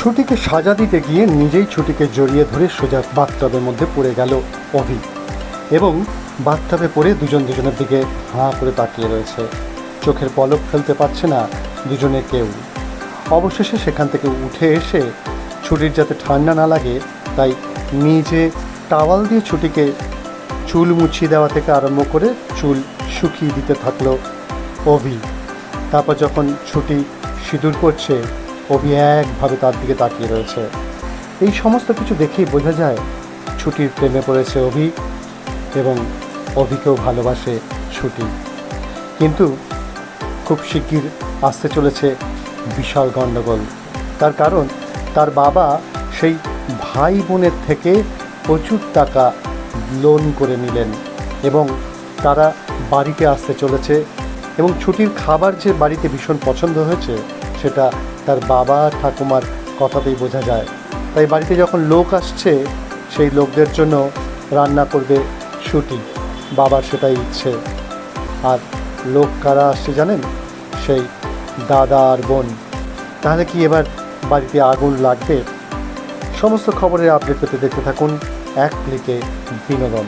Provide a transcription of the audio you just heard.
ছুটিকে সাজা দিতে গিয়ে নিজেই ছুটিকে জড়িয়ে ধরে সোজা বাথটাবের মধ্যে পড়ে গেল অভি, এবং বাথটাবে পড়ে দুজনের দিকে হাঁ করে তাকিয়ে রয়েছে। চোখের পলক ফেলতে পারছে না দুজনে কেউ। অবশেষে সেখান থেকে উঠে এসে ছুটির যাতে ঠান্ডা না লাগে তাই নিজে টাওয়াল দিয়ে ছুটিকে চুল মুছিয়ে দেওয়া থেকে আরম্ভ করে চুল শুকিয়ে দিতে থাকলো অভি। তারপর যখন ছুটি সিঁদুর করছে, অভি একভাবে তার দিকে তাকিয়ে রয়েছে। এই সমস্ত কিছু দেখেই বোঝা যায় ছুটির প্রেমে পড়েছে অভি, এবং অভিকেও ভালোবাসে ছুটি। কিন্তু খুব শিগগির আসতে চলেছে বিশাল গণ্ডগোল। তার কারণ তার বাবা সেই ভাই বোনের থেকে প্রচুর টাকা লোন করে নিলেন, এবং তারা বাড়িতে আসতে চলেছে। এবং ছুটির খাবার যে বাড়িতে ভীষণ পছন্দ হয়েছে সেটা তার বাবা ঠাকুমার কথাতেই বোঝা যায়। তাই বাড়িতে যখন লোক আসছে সেই লোকদের জন্য রান্না করবে ছুটি, বাবার সেটাই ইচ্ছে। আর লোক কারা আসছে জানেন? সেই দাদা আর বোন। তাহলে কি এবার বাড়িতে আগুন লাগবে? সমস্ত খবরের আপডেট পেতে দেখতে থাকুন এক ক্লিকে বিনোদন।